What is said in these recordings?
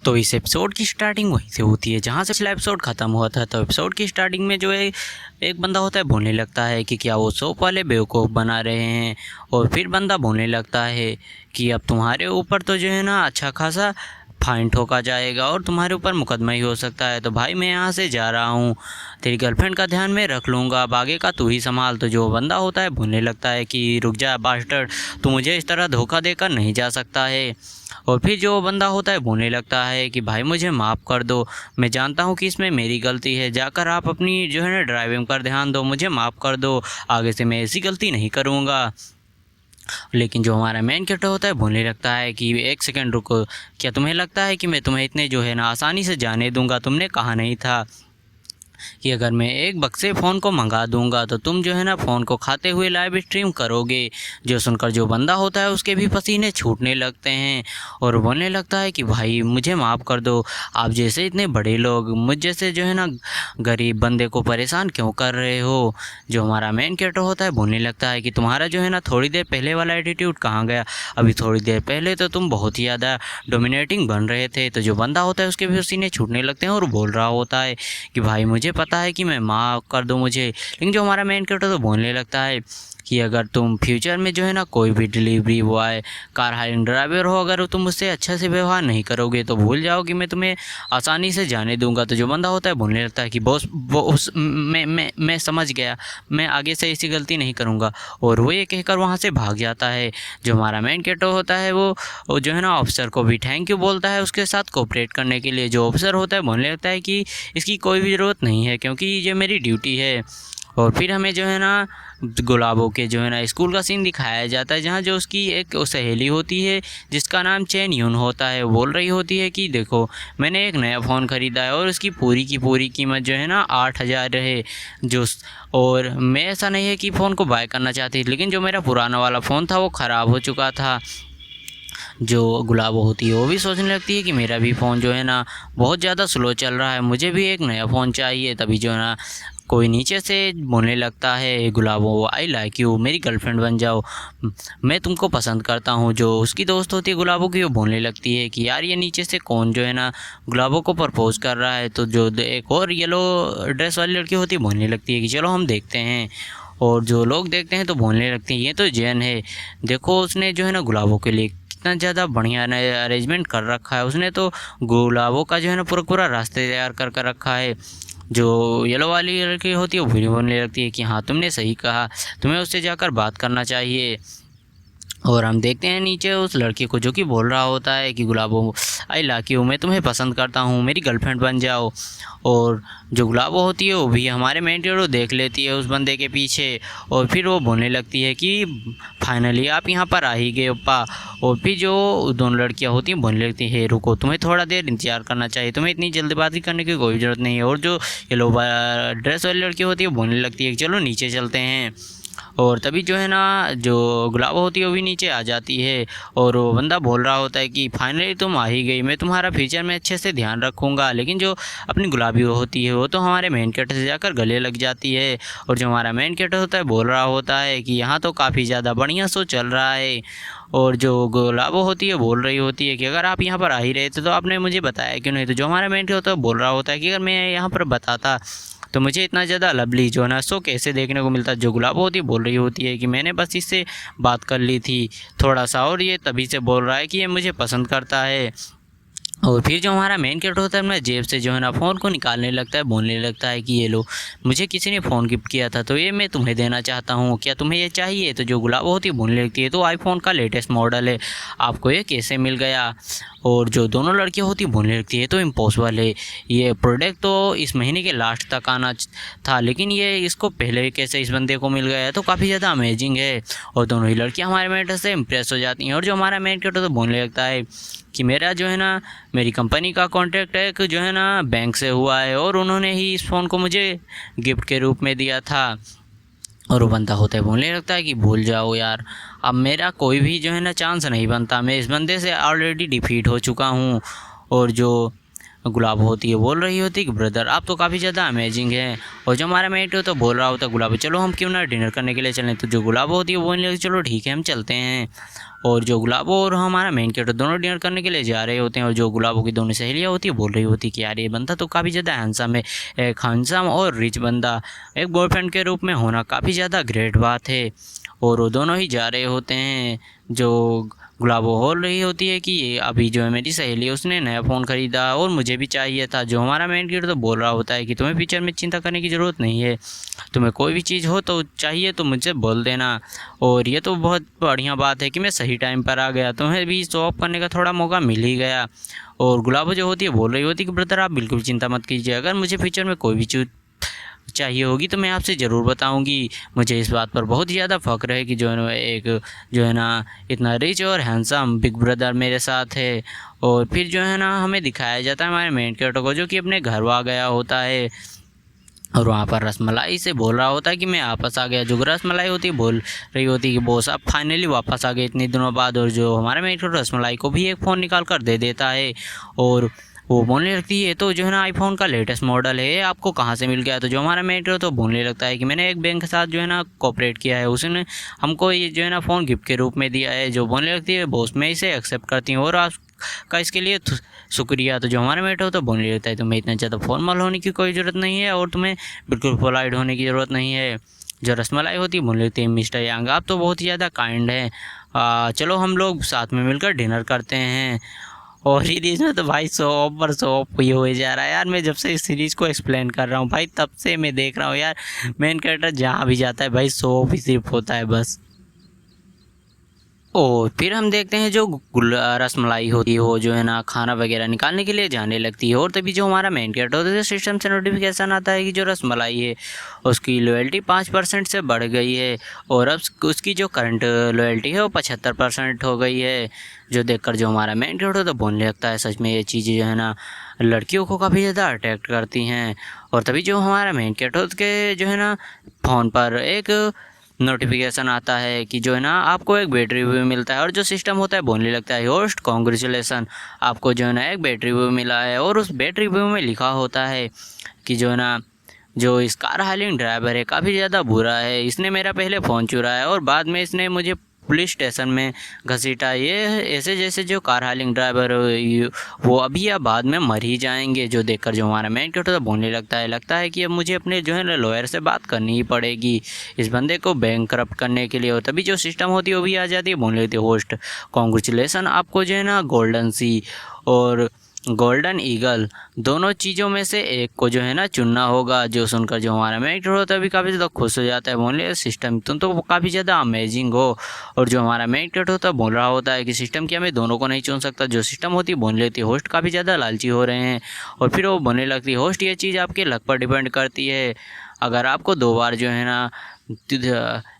तो इस एपिसोड की स्टार्टिंग वहीं से होती है जहाँ से पिछला एपिसोड ख़त्म हुआ था। तो एपिसोड की स्टार्टिंग में जो है एक बंदा होता है बोलने लगता है कि क्या वो सोप वाले बेवकूफ़ बना रहे हैं। और फिर बंदा बोलने लगता है कि अब तुम्हारे ऊपर तो जो है ना अच्छा खासा फाइन ठोका जाएगा और तुम्हारे ऊपर मुकदमा ही हो सकता है। तो भाई मैं यहाँ से जा रहा हूँ, तेरी गर्लफ्रेंड का ध्यान मैं रख लूँगा, अब आगे का तू ही संभाल। तो जो बंदा होता है बोलने लगता है कि रुक जा बास्टर्ड, तू मुझे इस तरह धोखा देकर नहीं जा सकता है। और फिर जो बंदा होता है बोलने लगता है कि भाई मुझे माफ़ कर दो, मैं जानता हूँ कि इसमें मेरी गलती है, जाकर आप अपनी जो है ना ड्राइविंग पर ध्यान दो, मुझे माफ़ कर दो, आगे से मैं ऐसी गलती नहीं करूँगा। लेकिन जो हमारा मेन कैरेक्टर होता है बोलने लगता है कि एक सेकंड रुको, क्या तुम्हें लगता है कि मैं तुम्हें इतने जो है ना आसानी से जाने दूंगा? तुमने कहा नहीं था कि अगर मैं एक बक्से फ़ोन को मंगा दूंगा तो तुम जो है ना फ़ोन को खाते हुए लाइव स्ट्रीम करोगे। जो सुनकर जो बंदा होता है उसके भी पसीने छूटने लगते हैं और बोलने लगता है कि भाई मुझे माफ़ कर दो, आप जैसे इतने बड़े लोग मुझ जैसे जो है ना गरीब बंदे को परेशान क्यों कर रहे हो। जो हमारा मेन कैरेक्टर होता है बोलने लगता है कि तुम्हारा जो है ना थोड़ी देर पहले वाला एटीट्यूड कहाँ गया? अभी थोड़ी देर पहले तो तुम बहुत ही ज़्यादा डोमिनेटिंग बन रहे थे। तो जो बंदा होता है उसके भी पसीने छूटने लगते हैं और बोल रहा होता है कि भाई मुझे पता है कि मैं माफ़ कर दो मुझे। लेकिन जो हमारा मेन कैरेक्टर तो बोलने लगता है कि अगर तुम फ्यूचर में जो है ना कोई भी delivery boy, car hiring driver हो, अगर तुम मुझसे अच्छा से व्यवहार नहीं करोगे तो भूल जाओ कि मैं तुम्हें आसानी से जाने दूंगा। तो जो बंदा होता है बोलने लगता है कि बॉस मैं समझ गया, मैं आगे से ऐसी गलती नहीं करूँगा। और वो ये कहकर वहाँ से भाग जाता है। जो हमारा मेन कैरेक्टर होता है वो जो है ना ऑफिसर को भी थैंक यू बोलता है उसके साथ कोऑपरेट करने के लिए। जो ऑफिसर होता है बोलने लगता है कि इसकी कोई भी ज़रूरत नहीं है क्योंकि ये मेरी ड्यूटी है। और फिर हमें जो है ना गुलाबों के जो है ना स्कूल का सीन दिखाया जाता है जहाँ जो उसकी एक सहेली होती है जिसका नाम चेन यून होता है। वो बोल रही होती है कि देखो मैंने एक नया फ़ोन ख़रीदा है और उसकी पूरी की पूरी कीमत जो है ना 8,000 है। जो और मैं ऐसा नहीं है कि फ़ोन को बाय करना चाहती, लेकिन जो मेरा पुराना वाला फ़ोन था वो ख़राब हो चुका था। जो गुलाबो होती है वो भी सोचने लगती है कि मेरा भी फ़ोन जो है ना बहुत ज़्यादा स्लो चल रहा है, मुझे भी एक नया फ़ोन चाहिए। तभी जो है ना कोई नीचे से बोलने लगता है गुलाबो आई लाइक यू, मेरी गर्लफ्रेंड बन जाओ, मैं तुमको पसंद करता हूँ। जो उसकी दोस्त होती है गुलाबो की वो बोलने लगती है कि यार ये नीचे से कौन जो है ना गुलाबो को प्रपोज़ कर रहा है। तो जो एक और येलो ड्रेस वाली लड़की होती है बोलने लगती है कि चलो हम देखते हैं। और जो लोग देखते हैं तो बोलने लगते हैं ये तो जैन है, देखो उसने जो है ना गुलाबों के लिए कितना ज़्यादा बढ़िया अरेंजमेंट कर रखा है, उसने तो गुलाबों का जो है ना पूरा पूरा रास्ते तैयार कर कर रखा है। जो येलो वाली लड़की होती है वो भी बोलने लगती है कि हाँ तुमने सही कहा, तुम्हें उससे जाकर बात करना चाहिए। और हम देखते हैं नीचे उस लड़के को जो कि बोल रहा होता है कि गुलाबो आई लाइक यू, मैं तुम्हें पसंद करता हूँ, मेरी गर्लफ्रेंड बन जाओ। और जो गुलाबो होती है वो भी हमारे मेन हीरो देख लेती है उस बंदे के पीछे और फिर वो बोलने लगती है कि फाइनली आप यहाँ पर आ ही गए अप्पा। और फिर जो दोनों लड़कियाँ होती हैं बोलने लगती है रुको, तुम्हें थोड़ा देर इंतजार करना चाहिए, तुम्हें इतनी जल्दबाजी करने की कोई ज़रूरत नहीं है। और जो येलो ड्रेस वाली लड़की होती है बोलने लगती है कि चलो नीचे चलते हैं। और तभी जो है ना जो गुलाबो होती है वो भी नीचे आ जाती है और वो बंदा बोल रहा होता है कि फाइनली तुम आ ही गई, मैं तुम्हारा फ्यूचर में अच्छे से ध्यान रखूँगा। लेकिन जो अपनी गुलाबी होती है वो तो हमारे मेन कैरेक्टर से जाकर गले लग जाती है। और जो हमारा मेन कैरेक्टर होता है बोल रहा होता है कि यहाँ तो काफ़ी ज़्यादा बढ़िया शो चल रहा है। और जो गुलाबो होती है बोल रही होती है कि अगर आप यहाँ पर आ ही रहे थे तो आपने मुझे बताया क्यों नहीं। तो जो हमारा मेन कैरेक्टर होता है बोल रहा होता है कि अगर मैं यहाँ पर बताता तो मुझे इतना ज़्यादा लवली जो है ना शो कैसे देखने को मिलता। जो गुलाबो होती है बोल रही होती है कि मैंने बस इससे बात कर ली थी थोड़ा सा और ये तभी से बोल रहा है कि ये मुझे पसंद करता है। और फिर जो हमारा मेन कैरेक्टर होता है अपना जेब से जो है ना फ़ोन को निकालने लगता है, बोलने लगता है कि ये लो मुझे किसी ने फ़ोन गिफ्ट किया था तो ये मैं तुम्हें देना चाहता हूँ, क्या तुम्हें ये चाहिए। तो जो गुलाबो होती है बोलने लगती है तो आईफोन का लेटेस्ट मॉडल है, आपको ये कैसे मिल गया। और जो दोनों लड़कियाँ होती बोलने लगती है तो इम्पॉसिबल है, ये प्रोडक्ट तो इस महीने के लास्ट तक आना था लेकिन ये इसको पहले कैसे इस बंदे को मिल गया, तो काफ़ी ज़्यादा अमेजिंग है। और दोनों ही लड़कियाँ हमारे मेंटर से इम्प्रेस हो जाती हैं। और जो हमारा मेन कैरेक्टर तो बोलने लगता है कि मेरा जो है ना मेरी कंपनी का कॉन्ट्रैक्ट एक जो है ना बैंक से हुआ है और उन्होंने ही इस फ़ोन को मुझे गिफ्ट के रूप में दिया था। और वो बंदा होता है बोलने लगता है कि भूल जाओ यार, अब मेरा कोई भी जो है ना चांस नहीं बनता, मैं इस बंदे से ऑलरेडी डिफीट हो चुका हूँ। और जो गुलाब होती है बोल रही होती कि ब्रदर आप तो काफ़ी ज़्यादा अमेजिंग है। और जो हमारा मेट है तो बोल रहा होता गुलाब चलो हम क्यों ना डिनर करने के लिए चलें। तो जो गुलाब होती है वो बोलने लगी चलो ठीक है हम चलते हैं। और जो गुलाबो और हमारा मेन कैरेक्टर दोनों डिनर करने के लिए जा रहे होते हैं। और जो गुलाबो की दोनों सहेलियाँ होती है बोल रही होती कि यार ये बंदा तो काफ़ी ज़्यादा हैंडसम है, एक हैंडसम और रिच बंदा एक बॉयफ्रेंड के रूप में होना काफ़ी ज़्यादा ग्रेट बात है। और वो दोनों ही जा रहे होते हैं। जो गुलाबो बोल रही होती है कि ये अभी जो है मेरी सहेली है उसने नया फ़ोन ख़रीदा और मुझे भी चाहिए था। जो हमारा मेन कैरेक्टर तो बोल रहा होता है कि तुम्हें फ्यूचर में चिंता करने की ज़रूरत नहीं है, तुम्हें कोई भी चीज़ हो तो चाहिए तो मुझसे बोल देना। और ये तो बहुत बढ़िया बात है कि मैं सही टाइम पर आ गया, तुम्हें भी शो ऑफ करने का थोड़ा मौका मिल ही गया। और गुलाबो जो होती है बोल रही होती है कि ब्रदर आप बिल्कुल चिंता मत कीजिए, अगर मुझे फ्यूचर में कोई भी चीज़ चाहिए होगी तो मैं आपसे ज़रूर बताऊंगी। मुझे इस बात पर बहुत ही ज़्यादा फ़ख्र है कि जो है ना एक जो है ना इतना रिच और हैंडसम बिग ब्रदर मेरे साथ है। और फिर जो है ना हमें दिखाया जाता है हमारे मेन कैरेक्टर को जो कि अपने घर आ गया होता है और वहाँ पर रसमलाई से बोल रहा होता है कि मैं वापस आ गया। जो रसमलाई होती है बोल रही होती है कि बॉस आप फाइनली वापस आ गए इतने दिनों बाद। और जो हमारा मेन कैरेक्टर रसमलाई को भी एक फ़ोन निकाल कर दे देता है और वो बोलने लगती है तो जो है ना आईफोन का लेटेस्ट मॉडल है, आपको कहाँ से मिल गया। तो जो हमारा मेन कैरेक्टर तो बोलने लगता है कि मैंने एक बैंक के साथ जो है ना कोऑपरेट किया है, उसने हमको ये जो है ना फ़ोन गिफ्ट के रूप में दिया है। जो बोलने लगती है बॉस मैं इसे एक्सेप्ट करती हूँ और आपका इसके लिए शुक्रिया। तो जो हमारा मेट हो तो बोलने लगता है तुम्हें इतना ज़्यादा फॉर्मल होने की कोई ज़रूरत नहीं है और तुम्हें बिल्कुल पोलाइट होने की ज़रूरत नहीं है। जो रसमलाई होती है बोलने लगती है मिस्टर यांग आप तो बहुत ही ज़्यादा काइंड हैं, चलो हम लोग साथ में मिलकर डिनर करते हैं। और सीरीज़ में तो भाई सौ ऑफ पर सौ ऑफ ये हो जा रहा है यार। मैं जब से इस सीरीज़ को एक्सप्लेन कर रहा हूँ भाई तब से मैं देख रहा हूँ यार मेन कैरेक्टर जहाँ भी जाता है भाई सौ ऑफ ही सिर्फ होता है बस। और फिर हम देखते हैं जो रसमलाई होती है वो जो है ना खाना वगैरह निकालने के लिए जाने लगती है। और तभी जो हमारा मेन कैरेक्टर होता है सिस्टम से नोटिफिकेशन आता है कि जो रसमलाई है उसकी लॉयल्टी 5% से बढ़ गई है और अब उसकी जो करंट लॉयल्टी है वो 75% हो गई है। जो देखकर जो हमारा मेन कैरेक्टर तो बोलने लगता है सच में ये चीज़ें जो है ना लड़कियों को काफ़ी ज़्यादा अट्रैक्ट करती हैं। और तभी जो हमारा मेन कैरेक्टर के जो है ना फ़ोन पर एक नोटिफिकेशन आता है कि जो है ना आपको एक बैटरी रिव्यू मिलता है। और जो सिस्टम होता है बोलने लगता है होस्ट कॉन्ग्रेचुलेसन आपको जो है ना एक बैटरी रिव्यू मिला है। और उस बैटरी रिव्यू में लिखा होता है कि जो है ना जो इस कार हालिंग ड्राइवर है काफ़ी ज़्यादा बुरा है, इसने मेरा पहले फ़ोन चुराया और बाद में इसने मुझे पुलिस स्टेशन में घसीटा। ये ऐसे जैसे जो कार हालिंग ड्राइवर वो अभी या बाद में मर ही जाएंगे। जो देखकर जो हमारा मेन कैरेक्टर बोलने लगता है कि अब मुझे अपने जो है ना लॉयर से बात करनी ही पड़ेगी इस बंदे को बैंक करप्ट करने के लिए। और तभी जो सिस्टम होती है वो भी आ जाती है बोलने लगती है होस्ट कॉन्ग्रेचुलेसन आपको जो है ना गोल्डन सी और गोल्डन ईगल दोनों चीज़ों में से एक को जो है ना चुनना होगा। जो सुनकर जो हमारा मेन होता है भी काफ़ी ज़्यादा खुश हो जाता है बोले सिस्टम तुम तो काफ़ी ज़्यादा अमेजिंग हो। और जो हमारा मेन होता है बोल रहा होता है कि सिस्टम क्या मैं दोनों को नहीं चुन सकता। जो सिस्टम होती है बोल लेती है होस्ट काफ़ी ज़्यादा लालची हो रहे हैं। और फिर वो बोलने लगती है होस्ट ये चीज़ आपके लक पर डिपेंड करती है, अगर आपको 2 बार जो है ना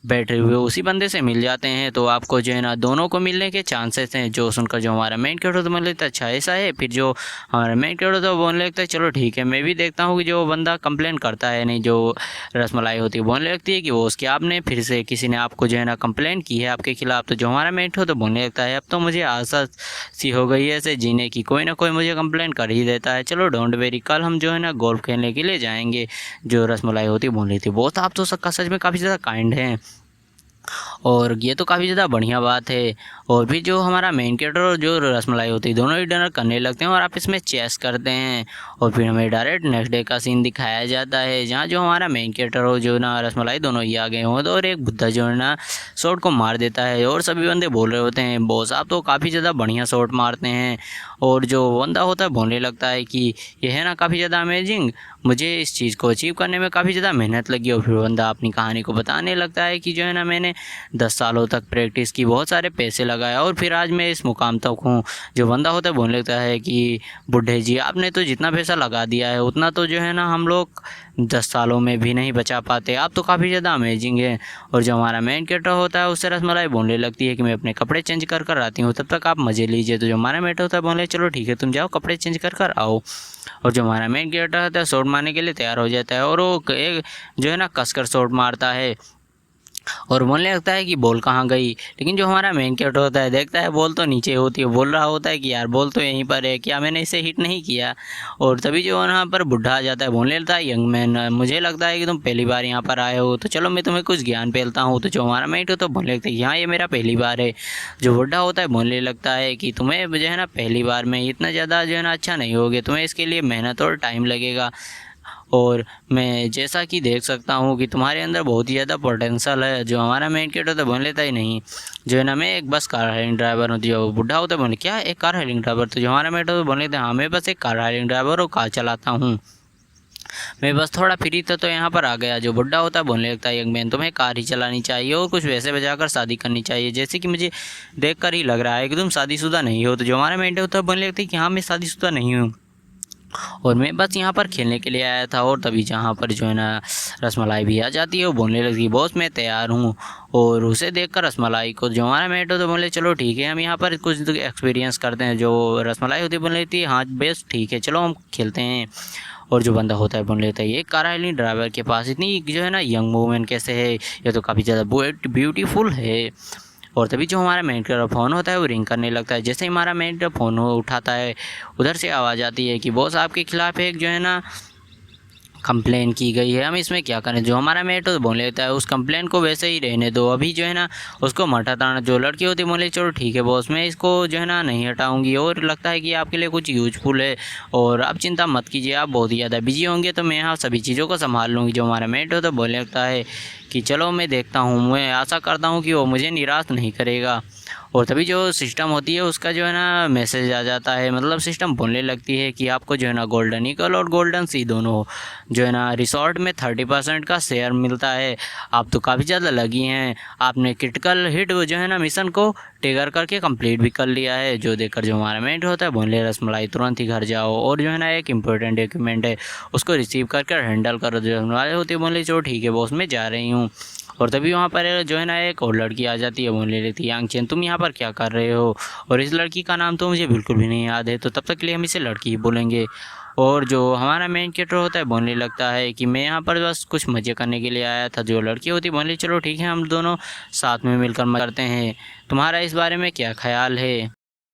बैटरी हुए उसी बंदे से मिल जाते हैं तो आपको जो है ना दोनों को मिलने के चांसेस हैं। जो सुनकर जो हमारा मेन कैरेक्टर तो बोलने लगता है अच्छा ऐसा है। फिर जो हमारा मेन कैरेक्टर तो बोलने लगता है चलो ठीक है मैं भी देखता हूँ कि जो बंदा कंप्लेन करता है नहीं जो रसमलाई होती है बोलने लगती है कि वो उसके आपने फिर से किसी ने आपको जो है ना कंप्लेन की है आपके खिलाफ़। तो जो हमारा मेन तो बोलने लगता है अब तो मुझे आशा सी हो गई है ऐसे जीने की, कोई ना कोई मुझे कंप्लेन कर ही देता है। चलो डोंट वेरी कल हम जो है ना गोल्फ खेलने के लिए जाएंगे। जो रसमलाई होती है बोल रही थी बहुत आप तो सच में काफ़ी ज़्यादा काइंड हैं और ये तो काफ़ी ज़्यादा बढ़िया बात है। और भी जो हमारा मेन कैरेक्टर और जो रसमलाई होती है दोनों ही डिनर करने लगते हैं और आप इसमें चेस करते हैं। और फिर हमें डायरेक्ट नेक्स्ट डे का सीन दिखाया जाता है जहाँ जो हमारा मेन कैरेक्टर और जो ना रसमलाई दोनों ही आ गए हों और एक बुद्धा जो है ना शॉट को मार देता है। और सभी बंदे बोल रहे होते हैं बॉस आप तो काफ़ी ज़्यादा बढ़िया शॉट मारते हैं। और जो बंदा होता है बोलने लगता है कि ये है ना काफ़ी ज़्यादा अमेजिंग, मुझे इस चीज़ को अचीव करने में काफ़ी ज़्यादा मेहनत लगी। और फिर बंदा अपनी कहानी को बताने लगता है कि जो है ना मैंने 10 सालों तक प्रैक्टिस की, बहुत सारे पैसे लगाया और फिर आज मैं इस मुकाम तक हूँ। जो बंदा होता है बोलने लगता है कि बुढ़े जी आपने तो जितना पैसा लगा दिया है उतना तो जो है ना हम लोग 10 सालों में भी नहीं बचा पाते, आप तो काफ़ी ज़्यादा अमेजिंग है। और जो हमारा मेन कैरेक्टर होता है उससे रसमलाई बोलने लगती है कि मैं अपने कपड़े चेंज कर कर आती हूँ तब तक आप मज़े लीजिए। तो जो हमारा मेट होता है बोले चलो ठीक है तुम जाओ कपड़े चेंज कर कर आओ। और जो हमारा मेन कैरेक्टर होता है शॉट मारने के लिए तैयार हो जाता है और वो एक जो है ना कसकर शॉट मारता है और बोलने लगता है कि बॉल कहाँ गई। लेकिन जो हमारा मेन कैरेक्टर होता है देखता है बॉल तो नीचे होती है, बोल रहा होता है कि यार बॉल तो यहीं पर है, क्या मैंने इसे हिट नहीं किया। और तभी जो वहाँ पर बुढ़ा आ जाता है, बोलने लगता है यंग मैन, मुझे लगता है कि तुम पहली बार यहाँ पर आए हो, तो चलो मैं तुम्हें कुछ ज्ञान पेलता हूँ। तो जो हमारा मेट हो तो बोलने लगता है कि हाँ ये मेरा पहली बार है। जो बुढ़ा होता है बोलने लगता है कि तुम्हें जो है ना पहली बार में इतना ज़्यादा जो है ना अच्छा नहीं होगे, तुम्हें इसके लिए मेहनत और टाइम लगेगा। और मैं जैसा कि देख सकता हूँ कि तुम्हारे अंदर बहुत ही ज़्यादा पोटेंशियल है। जो हमारा मेन कैरेक्टर तो बोल लेता ही नहीं, जो है ना मैं एक बस कार हायरिंग ड्राइवर हूँ। जो बुढ़ा होता है बोले क्या एक कार हायरिंग ड्राइवर, तो जो हमारा मेन तो बोल लेते हैं हाँ मैं बस एक कार हायरिंग ड्राइवर और कार चलाता हूँ, मैं बस थोड़ा फ्री था तो यहाँ पर आ गया। जो बुढ़ा होता है बोलने लगता है यंग मैन तुम्हें कार ही चलानी चाहिए और कुछ वैसे बजाकर शादी करनी चाहिए, जैसे कि मुझे देख कर ही लग रहा है कि तुम शादीशुदा नहीं हो। तो जो हमारा मेन होता है बोलने लगता है कि हाँ मैं शादीशुदा नहीं हूँ और मैं बस यहाँ पर खेलने के लिए आया था। और तभी जहाँ पर जो है ना रसमलाई भी आ जाती है, वो बोलने लगती है बॉस मैं तैयार हूँ। और उसे देखकर रसमलाई को जो हमारा मेट हो तो बोले चलो ठीक है हम यहाँ पर कुछ एक्सपीरियंस करते हैं। जो रसमलाई होती है बोल लेती है हाँ बेस्ट ठीक है चलो हम खेलते हैं। और जो बंदा होता है बोल लेता है ये कार हायरिंग ड्राइवर के पास इतनी जो है ना यंग वूमेन कैसे है, ये तो काफ़ी ज़्यादा ब्यूटीफुल है। और तभी जो हमारा मेन का फ़ोन होता है वो रिंग करने लगता है। जैसे ही हमारा मेन का फ़ोन उठाता है, उधर से आवाज़ आती है कि बॉस आपके खिलाफ़ एक जो है ना कंप्लेन की गई है, हम इसमें क्या करें। जो हमारा मेट तो बोल लेता है उस कंप्लेन को वैसे ही रहने दो, अभी जो है ना उसको मत हटाना। जो लड़की होती है बोले चलो ठीक है बॉस मैं इसको जो है ना नहीं हटाऊंगी, और लगता है कि आपके लिए कुछ यूजफुल है और आप चिंता मत कीजिए, आप बहुत ही ज़्यादा बिजी होंगे तो मैं यहाँ सभी चीज़ों को संभाल लूँगी। जो हमारा मेट हो तो बोलने लगता है कि चलो मैं देखता हूँ, मैं आशा करता हूँ कि वो मुझे निराश नहीं करेगा। और तभी जो सिस्टम होती है उसका जो है ना मैसेज आ जाता है, मतलब सिस्टम बोलने लगती है कि आपको जो है ना गोल्डन ईगल और गोल्डन सी दोनों जो है ना रिसोर्ट में 30% का शेयर मिलता है। आप तो काफ़ी ज़्यादा लगी हैं, आपने क्रिटिकल हिट जो है ना मिशन को ट्रिगर करके कंप्लीट भी कर लिया है। जो देखकर जो हमारा मेट होता है बोले रसमलाई तुरंत ही घर जाओ और जो है ना एक इम्पोर्टेंट डॉक्यूमेंट है उसको रिसीव करके हैंडल करो। जो रसमलाई होती है बोले चलो ठीक है बॉस मैं जा रही हूँ। और तभी वहाँ पर जो है ना एक और लड़की आ जाती है, बोलने लगती है यांगचेन तुम यहाँ पर क्या कर रहे हो, और इस लड़की का नाम तो मुझे बिल्कुल भी नहीं याद है, तो तब तक के लिए हम इसे लड़की ही बोलेंगे। और जो हमारा मेन कैरेक्टर होता है बोलने लगता है कि मैं यहाँ पर बस कुछ मज़े करने के लिए आया था। जो लड़की होती है बोले चलो ठीक है हम दोनों साथ में मिलकर मज़े करते हैं, तुम्हारा इस बारे में क्या ख्याल है।